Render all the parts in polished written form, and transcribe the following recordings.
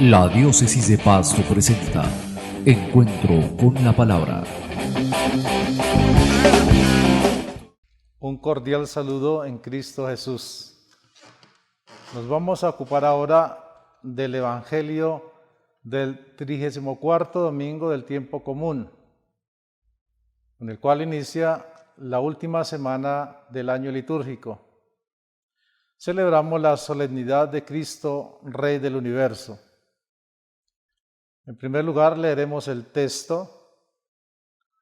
La Diócesis de Pasto presenta Encuentro con la Palabra. Un cordial saludo en Cristo Jesús. Nos vamos a ocupar ahora del Evangelio del 34º domingo del tiempo común, con el cual inicia la última semana del año litúrgico. Celebramos la solemnidad de Cristo, Rey del Universo. En primer lugar, leeremos el texto,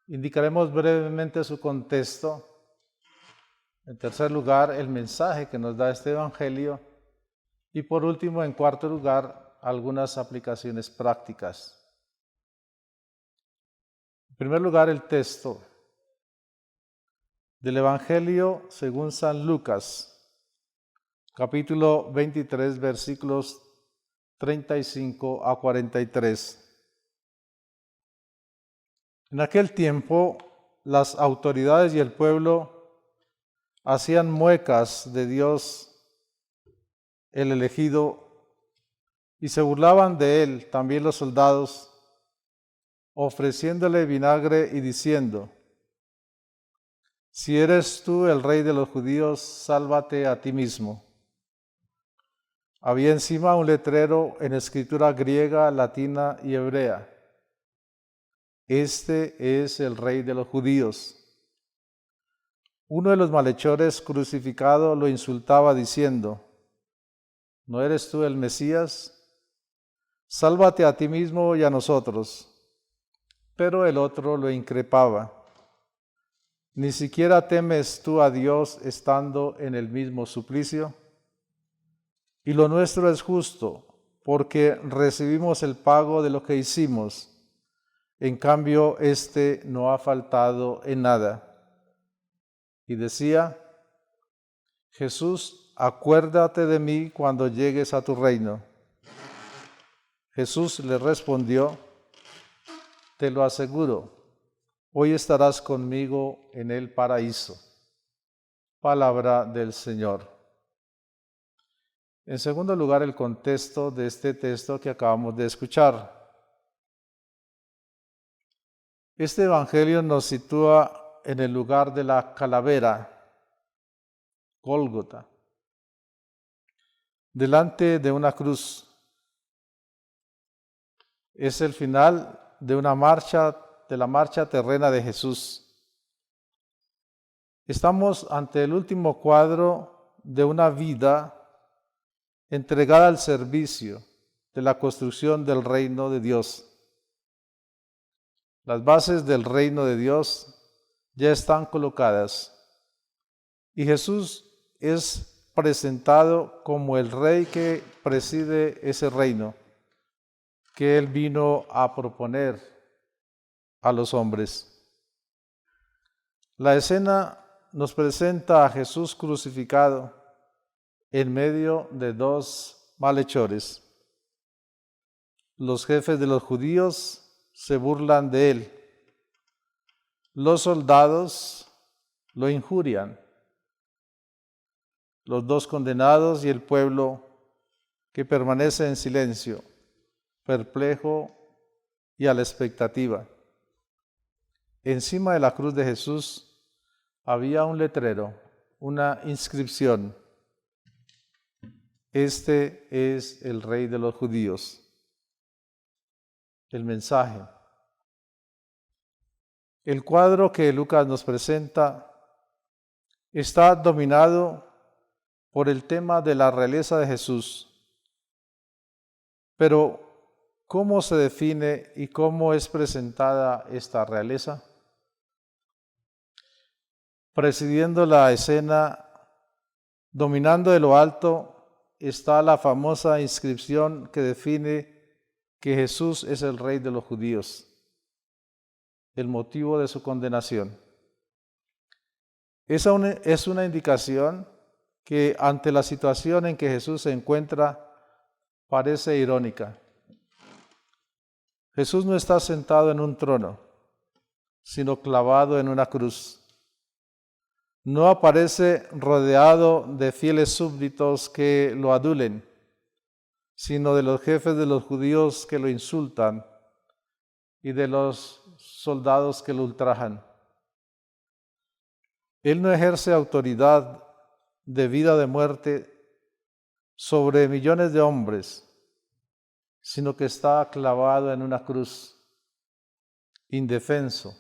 indicaremos brevemente su contexto. En tercer lugar, el mensaje que nos da este Evangelio. Y por último, en cuarto lugar, algunas aplicaciones prácticas. En primer lugar, el texto del Evangelio según San Lucas, capítulo 23, versículos 35 a 43. En aquel tiempo, las autoridades y el pueblo hacían muecas de Dios el elegido y se burlaban de él también los soldados, ofreciéndole vinagre y diciendo: si eres tú el rey de los judíos, sálvate a ti mismo. Había encima un letrero en escritura griega, latina y hebrea: este es el rey de los judíos. Uno de los malhechores crucificado lo insultaba diciendo: ¿no eres tú el Mesías? Sálvate a ti mismo y a nosotros. Pero el otro lo increpaba: ¿ni siquiera temes tú a Dios estando en el mismo suplicio? Y lo nuestro es justo, porque recibimos el pago de lo que hicimos. En cambio, éste no ha faltado en nada. Y decía: Jesús, acuérdate de mí cuando llegues a tu reino. Jesús le respondió: te lo aseguro, hoy estarás conmigo en el paraíso. Palabra del Señor. En segundo lugar, el contexto de este texto que acabamos de escuchar. Este evangelio nos sitúa en el lugar de la calavera, Gólgota, delante de una cruz. Es el final de la marcha terrena de Jesús. Estamos ante el último cuadro de una vida entregada al servicio de la construcción del reino de Dios. Las bases del reino de Dios ya están colocadas y Jesús es presentado como el rey que preside ese reino que Él vino a proponer a los hombres. La escena nos presenta a Jesús crucificado en medio de dos malhechores. Los jefes de los judíos se burlan de Él. Los soldados lo injurian. Los dos condenados y el pueblo que permanece en silencio, perplejo y a la expectativa. Encima de la cruz de Jesús había un letrero, una inscripción: este es el rey de los judíos. El mensaje. El cuadro que Lucas nos presenta está dominado por el tema de la realeza de Jesús. Pero, ¿cómo se define y cómo es presentada esta realeza? Presidiendo la escena, dominando de lo alto, está la famosa inscripción que define que Jesús es el rey de los judíos, el motivo de su condenación. Esa es una indicación que ante la situación en que Jesús se encuentra parece irónica. Jesús no está sentado en un trono, sino clavado en una cruz. No aparece rodeado de fieles súbditos que lo adulen, sino de los jefes de los judíos que lo insultan y de los soldados que lo ultrajan. Él no ejerce autoridad de vida o de muerte sobre millones de hombres, sino que está clavado en una cruz, indefenso,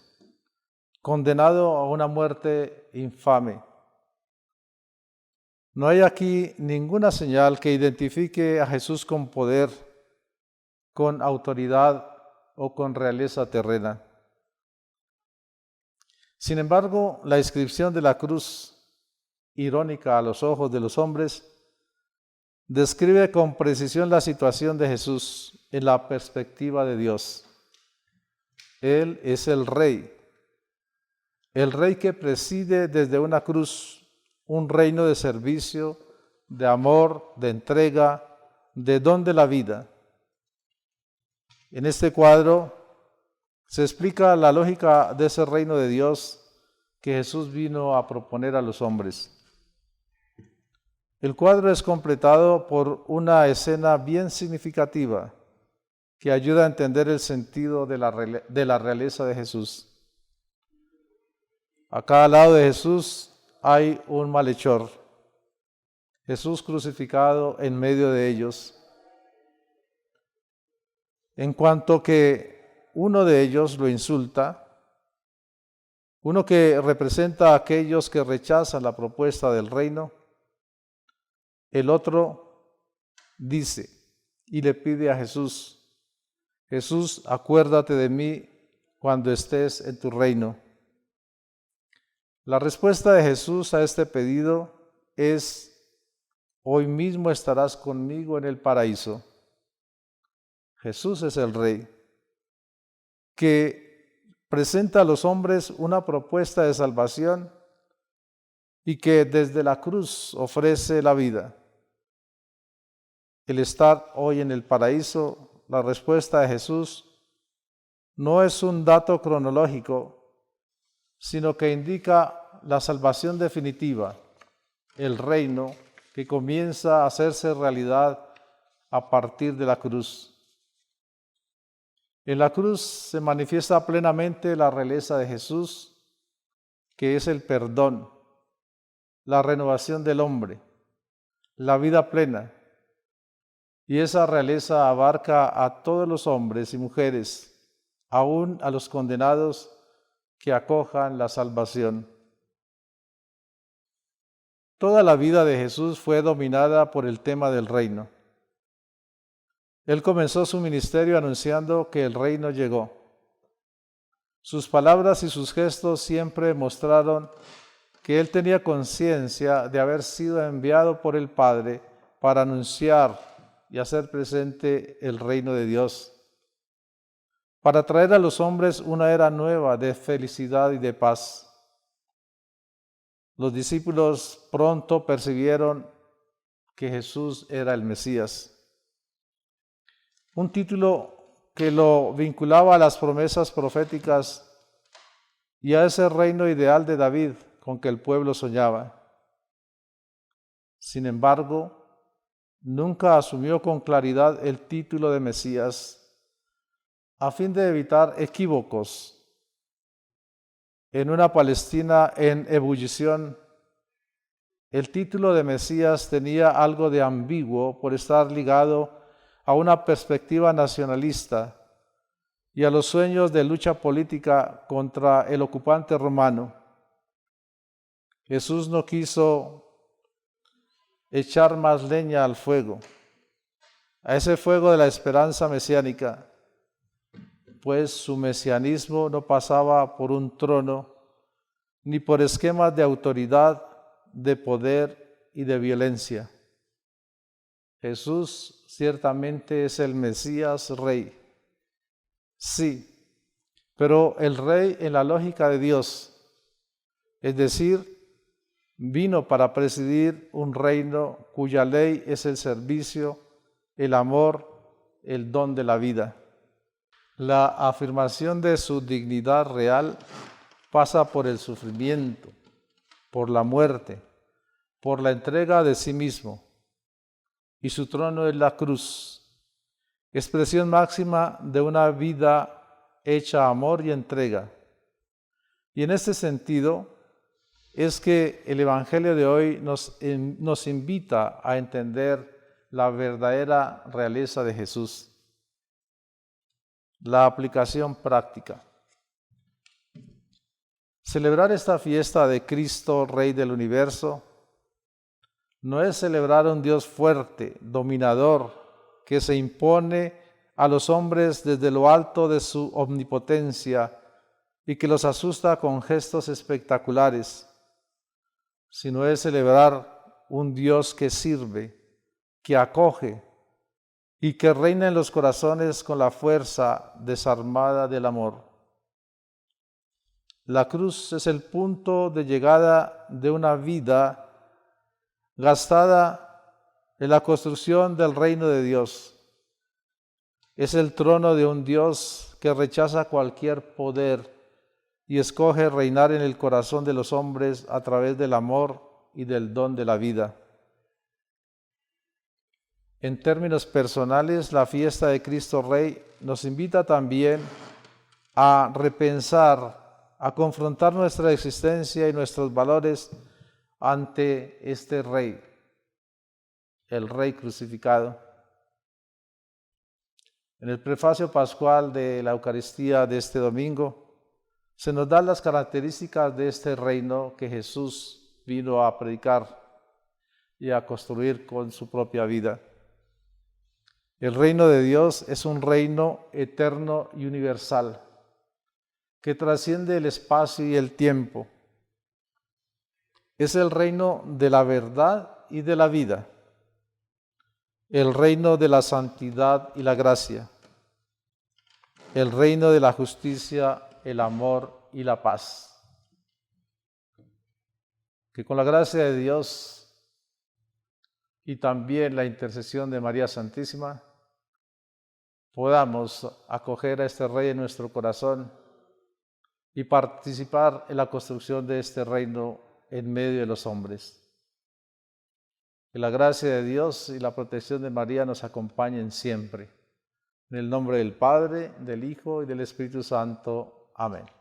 condenado a una muerte infame. No hay aquí ninguna señal que identifique a Jesús con poder, con autoridad o con realeza terrena. Sin embargo, la inscripción de la cruz, irónica a los ojos de los hombres, describe con precisión la situación de Jesús en la perspectiva de Dios. Él es el rey que preside desde una cruz un reino de servicio, de amor, de entrega, de don de la vida. En este cuadro se explica la lógica de ese reino de Dios que Jesús vino a proponer a los hombres. El cuadro es completado por una escena bien significativa que ayuda a entender el sentido de la realeza de Jesús. A cada lado de Jesús hay un malhechor, Jesús crucificado en medio de ellos. En cuanto que uno de ellos lo insulta, uno que representa a aquellos que rechazan la propuesta del reino, el otro dice y le pide a Jesús: Jesús, acuérdate de mí cuando estés en tu reino. La respuesta de Jesús a este pedido es: hoy mismo estarás conmigo en el paraíso. Jesús es el Rey que presenta a los hombres una propuesta de salvación y que desde la cruz ofrece la vida. El estar hoy en el paraíso, la respuesta de Jesús, no es un dato cronológico, sino que indica la salvación definitiva, el reino que comienza a hacerse realidad a partir de la cruz. En la cruz se manifiesta plenamente la realeza de Jesús, que es el perdón, la renovación del hombre, la vida plena. Y esa realeza abarca a todos los hombres y mujeres, aún a los condenados que acojan la salvación. Toda la vida de Jesús fue dominada por el tema del reino. Él comenzó su ministerio anunciando que el reino llegó. Sus palabras y sus gestos siempre mostraron que él tenía conciencia de haber sido enviado por el Padre para anunciar y hacer presente el reino de Dios, para traer a los hombres una era nueva de felicidad y de paz. Los discípulos pronto percibieron que Jesús era el Mesías. Un título que lo vinculaba a las promesas proféticas y a ese reino ideal de David con que el pueblo soñaba. Sin embargo, nunca asumió con claridad el título de Mesías, a fin de evitar equívocos. En una Palestina en ebullición, el título de Mesías tenía algo de ambiguo por estar ligado a una perspectiva nacionalista y a los sueños de lucha política contra el ocupante romano. Jesús no quiso echar más leña al fuego, a ese fuego de la esperanza mesiánica, pues su mesianismo no pasaba por un trono, ni por esquemas de autoridad, de poder y de violencia. Jesús ciertamente es el Mesías Rey. Sí, pero el Rey en la lógica de Dios, es decir, vino para presidir un reino cuya ley es el servicio, el amor, el don de la vida. La afirmación de su dignidad real pasa por el sufrimiento, por la muerte, por la entrega de sí mismo, y su trono es la cruz, expresión máxima de una vida hecha amor y entrega. Y en este sentido es que el Evangelio de hoy nos invita a entender la verdadera realeza de Jesús. La aplicación práctica. Celebrar esta fiesta de Cristo, Rey del universo, no es celebrar a un Dios fuerte, dominador, que se impone a los hombres desde lo alto de su omnipotencia y que los asusta con gestos espectaculares, sino es celebrar un Dios que sirve, que acoge y que reina en los corazones con la fuerza desarmada del amor. La cruz es el punto de llegada de una vida gastada en la construcción del reino de Dios. Es el trono de un Dios que rechaza cualquier poder y escoge reinar en el corazón de los hombres a través del amor y del don de la vida. En términos personales, la fiesta de Cristo Rey nos invita también a repensar, a confrontar nuestra existencia y nuestros valores ante este Rey, el Rey crucificado. En el prefacio pascual de la Eucaristía de este domingo, se nos dan las características de este reino que Jesús vino a predicar y a construir con su propia vida. El reino de Dios es un reino eterno y universal, que trasciende el espacio y el tiempo. Es el reino de la verdad y de la vida, el reino de la santidad y la gracia, el reino de la justicia, el amor y la paz. Que con la gracia de Dios y también la intercesión de María Santísima, podamos acoger a este Rey en nuestro corazón y participar en la construcción de este reino en medio de los hombres. Que la gracia de Dios y la protección de María nos acompañen siempre. En el nombre del Padre, del Hijo y del Espíritu Santo. Amén.